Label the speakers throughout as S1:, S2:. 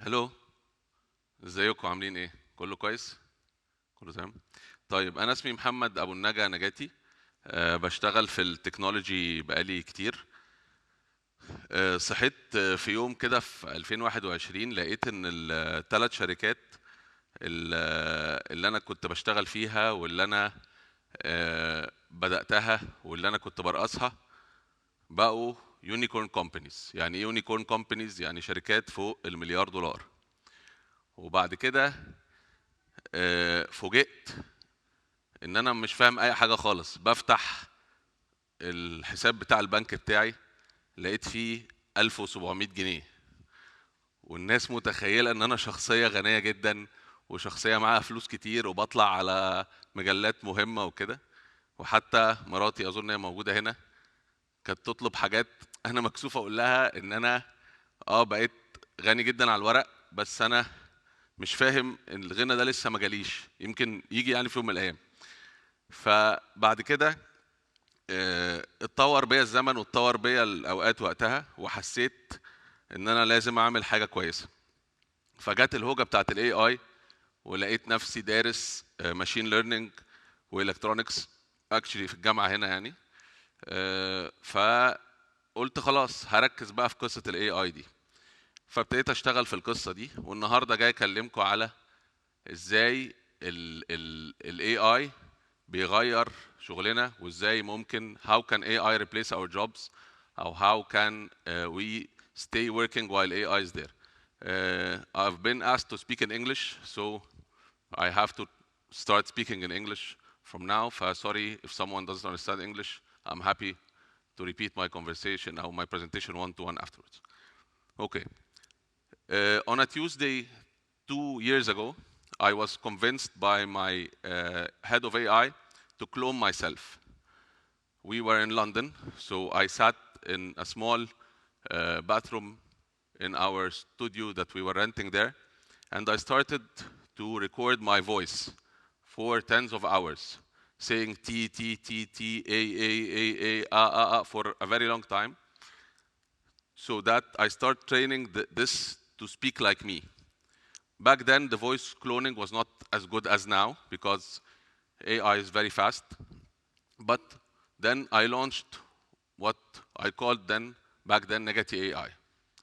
S1: هلو، ازيكم عاملين ايه؟ كله كويس؟ كله تمام؟ طيب انا اسمي محمد ابو النجا نجاتي. بشتغل في التكنولوجي بقالي كتير. صحيت في يوم كده في 2021 لقيت ان الثلاث شركات اللي انا كنت بشتغل فيها واللي انا بدأتها واللي انا كنت برأسها بقوا يونيكورن كومبانيز. يعني ايه يونيكورن كومبانيز؟ يعني شركات فوق المليار دولار. وبعد كده فوجئت ان انا مش فاهم اي حاجه خالص. بفتح الحساب بتاع البنك بتاعي لقيت فيه 1700 جنيه، والناس متخيله ان انا شخصيه غنيه جدا وشخصيه معاها فلوس كتير وبطلع على مجلات مهمه وكده. وحتى مراتي اظن هي موجوده هنا كانت تطلب حاجات انا مكسوف اقول لها ان انا بقيت غني جدا على الورق، بس انا مش فاهم ان الغنى ده لسه ما جاليش، يمكن يجي يعني في يوم من الايام. فبعد كده اتطور بيا الزمن واتطور بيا الاوقات وقتها، وحسيت ان انا لازم اعمل حاجه كويسه. فجت الهوجه بتاعت الاي اي، ولقيت نفسي دارس ماشين ليرنينج والكترونكس اكشلي في الجامعه هنا يعني. فقلت خلاص هركز بقى في قصه الاي اي دي. فابتديت اشتغل في القصه دي، والنهارده جاي اكلمكم على ازاي الاي اي بيغير شغلنا، وازاي ممكن how can AI replace our jobs او how can we stay working while AI is there. I've been asked to speak in English, so I have to start speaking in English from now. Sorry if someone doesn't understand English. I'm happy to repeat my conversation or my presentation one-to-one afterwards. Okay. On a Tuesday 2 years ago, I was convinced by my head of AI to clone myself. We were in London, so I sat in a small bathroom in our studio that we were renting there, and I started to record my voice for tens of hours, saying T, T, T, T, A, for a very long time, so that I start training this to speak like me. Back then, the voice cloning was not as good as now because AI is very fast. But then I launched what I called back then Nagaty AI.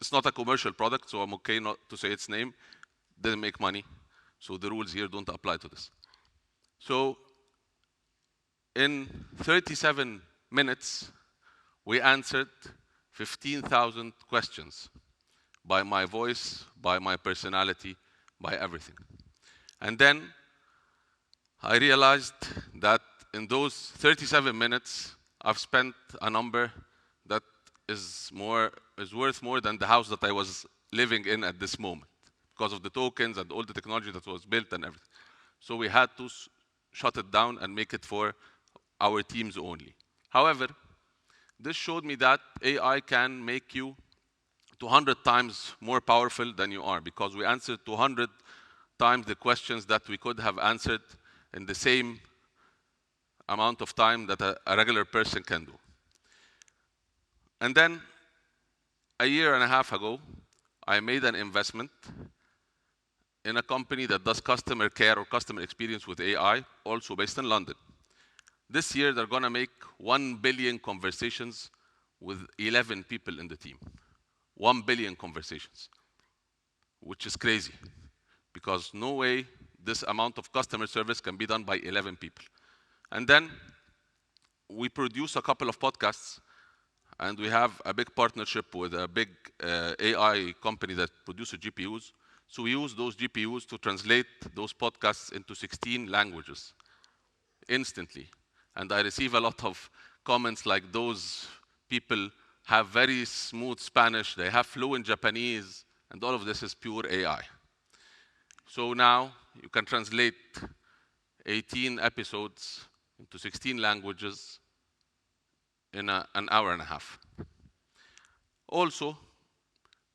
S1: It's not a commercial product, so I'm okay not to say its name. Didn't make money, so the rules here don't apply to this. So in 37 minutes, we answered 15,000 questions by my voice, by my personality, by everything. And then I realized that in those 37 minutes, I've spent a number that is worth more than the house that I was living in at this moment because of the tokens and all the technology that was built and everything. So we had to shut it down and make it for our teams only. However, this showed me that AI can make you 200 times more powerful than you are, because we answered 200 times the questions that we could have answered in the same amount of time that a regular person can do. And then a year and a half ago, I made an investment in a company that does customer care or customer experience with AI, also based in London. This year, they're going to make 1 billion conversations with 11 people in the team. 1 billion conversations, which is crazy, because no way this amount of customer service can be done by 11 people. And then we produce a couple of podcasts, and we have a big partnership with a big AI company that produces GPUs. So we use those GPUs to translate those podcasts into 16 languages instantly. And I receive a lot of comments like those people have very smooth Spanish, they have fluent Japanese, and all of this is pure AI. So now you can translate 18 episodes into 16 languages in an hour and a half. Also,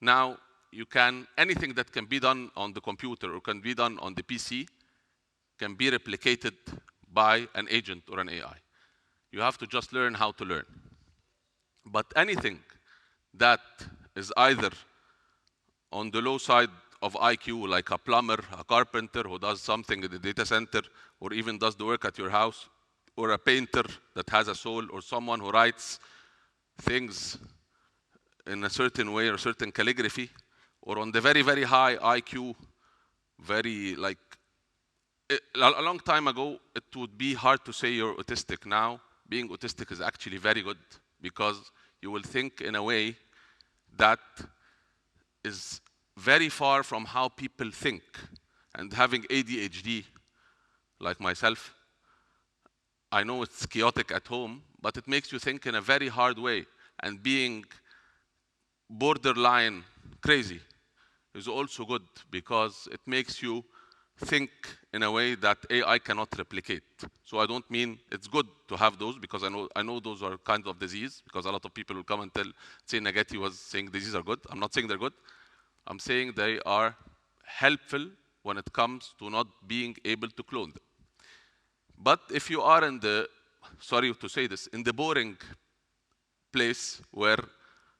S1: now you can, anything that can be done on the computer or can be done on the PC can be replicated by an agent or an AI. You have to just learn how to learn. But anything that is either on the low side of IQ, like a plumber, a carpenter who does something in the data center, or even does the work at your house, or a painter that has a soul, or someone who writes things in a certain way or certain calligraphy, or on the very, very high IQ, very like, a long time ago, it would be hard to say you're autistic. Now, being autistic is actually very good because you will think in a way that is very far from how people think. And having ADHD, like myself, I know it's chaotic at home, but it makes you think in a very hard way. And being borderline crazy is also good because it makes you think in a way that AI cannot replicate. So I don't mean it's good to have those because I know those are kinds of disease because a lot of people will come and say Nagaty was saying diseases are good. I'm not saying they're good. I'm saying they are helpful when it comes to not being able to clone them. But if you are in the, sorry to say this, in the boring place where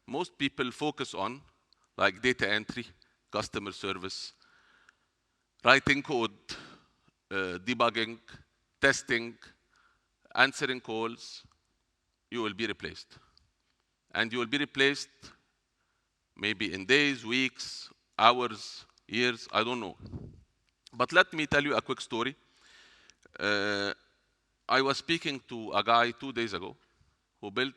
S1: most people focus on, like data entry, customer service, writing code, debugging, testing, answering calls, you will be replaced. And you will be replaced maybe in days, weeks, hours, years, I don't know. But let me tell you a quick story. I was speaking to a guy 2 days ago who built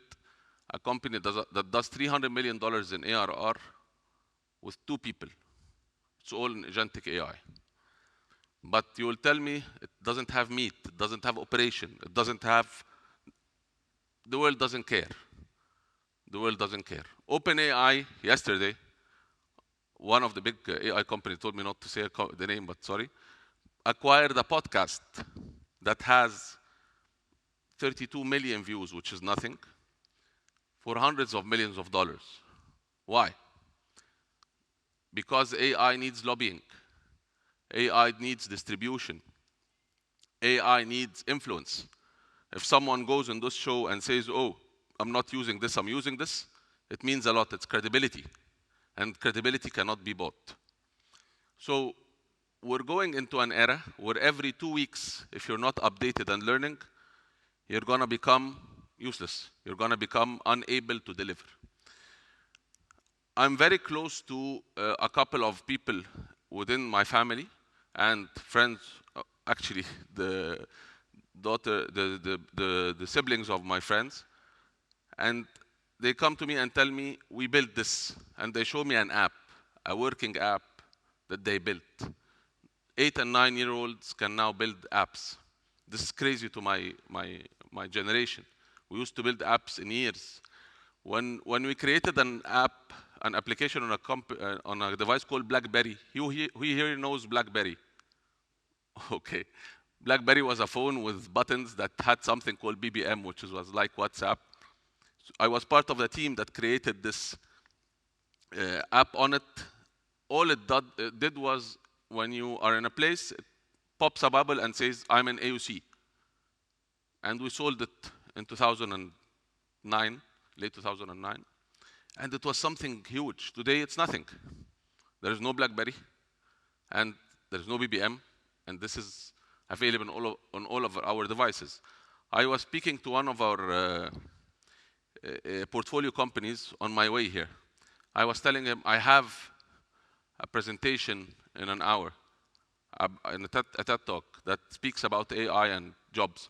S1: a company that does $300 million in ARR with 2 people. It's all in agentic AI. But you will tell me it doesn't have meat, it doesn't have operation, it doesn't have, the world doesn't care. The world doesn't care. OpenAI, yesterday, one of the big AI companies told me not to say the name, but sorry, acquired a podcast that has 32 million views, which is nothing, for hundreds of millions of dollars. Why? Because AI needs lobbying. AI needs distribution. AI needs influence. If someone goes on this show and says, oh, I'm not using this, I'm using this, it means a lot. It's credibility. And credibility cannot be bought. So we're going into an era where every 2 weeks, if you're not updated and learning, you're going to become useless. You're going to become unable to deliver. I'm very close to a couple of people within my family and friends, actually the siblings of my friends, and they come to me and tell me, we built this, and they show me an app, a working app that they built. 8 and 9-year-olds can now build apps. This is crazy to my generation. We used to build apps in years. When we created an application on a device called BlackBerry, who here knows BlackBerry? Okay. BlackBerry was a phone with buttons that had something called BBM, which was like WhatsApp. So I was part of the team that created this app on it. All it did was, when you are in a place, it pops a bubble and says, I'm an AUC. And we sold it in 2009, late 2009. And it was something huge. Today, it's nothing. There is no BlackBerry, and there is no BBM, and this is available on all of our devices. I was speaking to one of our portfolio companies on my way here. I was telling him, I have a presentation in an hour, a TED talk that speaks about AI and jobs.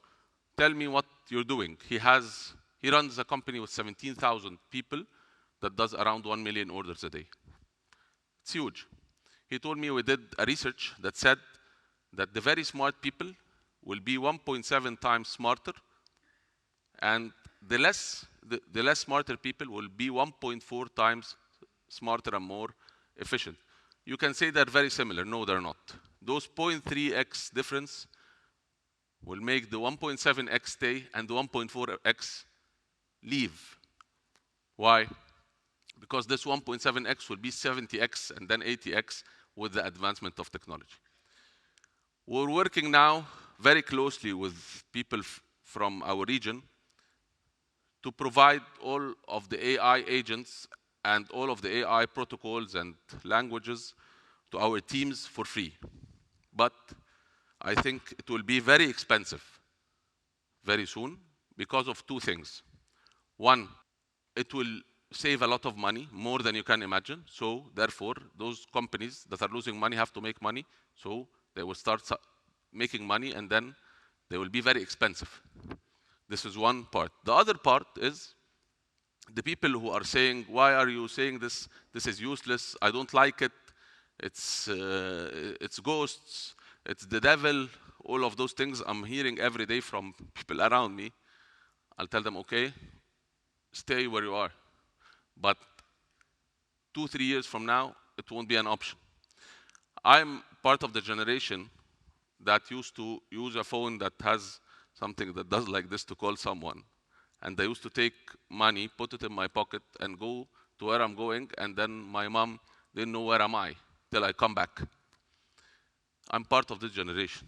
S1: Tell me what you're doing. He runs a company with 17,000 people that does around 1 million orders a day. It's huge. He told me we did a research that said that the very smart people will be 1.7 times smarter, and the less smarter people will be 1.4 times smarter and more efficient. You can say they're very similar. No, they're not. Those 0.3x difference will make the 1.7x stay and the 1.4x leave. Why? Because this 1.7x will be 70x and then 80x with the advancement of technology. We're working now very closely with people from our region to provide all of the AI agents and all of the AI protocols and languages to our teams for free. But I think it will be very expensive very soon because of two things. One, it will save a lot of money, more than you can imagine. So therefore, those companies that are losing money have to make money. So they will start making money, and then they will be very expensive. This is one part. The other part is the people who are saying, why are you saying this? This is useless. I don't like it. It's ghosts. It's the devil. All of those things I'm hearing every day from people around me. I'll tell them, okay, stay where you are. But 2-3 years from now, it won't be an option. I'm part of the generation that used to use a phone that has something that does like this to call someone. And I used to take money, put it in my pocket, and go to where I'm going, and then my mom didn't know where am I till I come back. I'm part of this generation.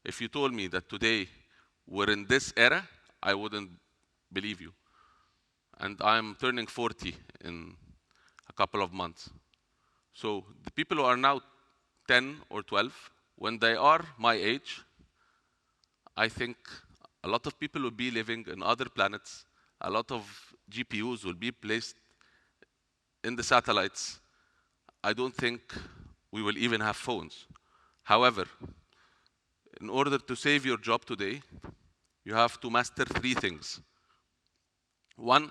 S1: If you told me that today we're in this era, I wouldn't believe you. And I'm turning 40 in a couple of months. So the people who are now 10 or 12, when they are my age, I think a lot of people will be living in other planets. A lot of GPUs will be placed in the satellites. I don't think we will even have phones. However, in order to save your job today, you have to master 3 things. One,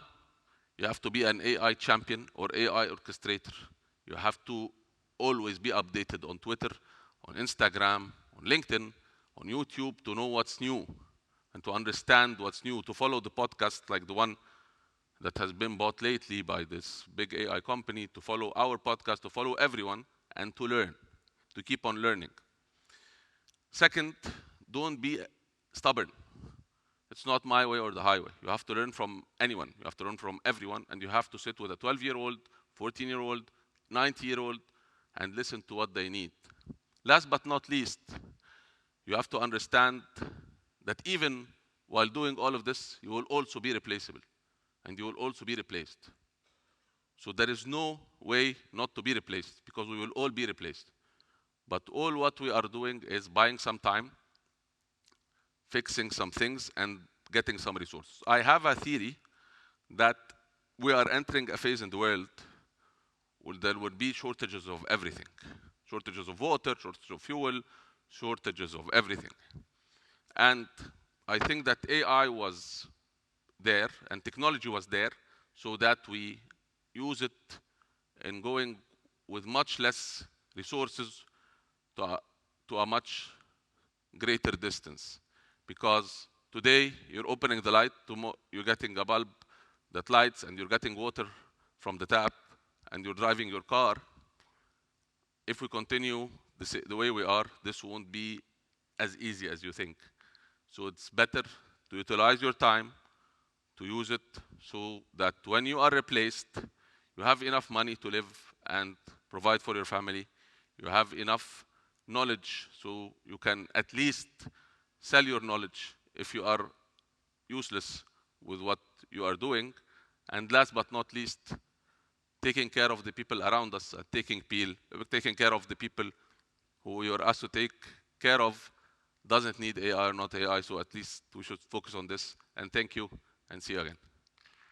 S1: you have to be an AI champion or AI orchestrator. You have to always be updated on Twitter, on Instagram, on LinkedIn, on YouTube to know what's new and to understand what's new, to follow the podcast like the one that has been bought lately by this big AI company, to follow our podcast, to follow everyone, and to learn, to keep on learning. Second, don't be stubborn. It's not my way or the highway. You have to learn from anyone. You have to learn from everyone, and you have to sit with a 12-year-old, 14-year-old, 90-year-old, and listen to what they need. Last but not least, you have to understand that even while doing all of this, you will also be replaceable, and you will also be replaced. So there is no way not to be replaced, because we will all be replaced. But all what we are doing is buying some time, fixing some things, and getting some resources. I have a theory that we are entering a phase in the world where there will be shortages of everything. Shortages of water, shortages of fuel, shortages of everything. And I think that AI was there and technology was there so that we use it in going with much less resources to a much greater distance. Because today you're opening the light, you're getting a bulb that lights, and you're getting water from the tap, and you're driving your car. If we continue the way we are, this won't be as easy as you think. So it's better to utilize your time, to use it so that when you are replaced, you have enough money to live and provide for your family. You have enough knowledge so you can at least sell your knowledge if you are useless with what you are doing. And last but not least, taking care of the people around us, taking care of the people who you're asked to take care of doesn't need AI or not AI, so at least we should focus on this. And thank you, and see you again.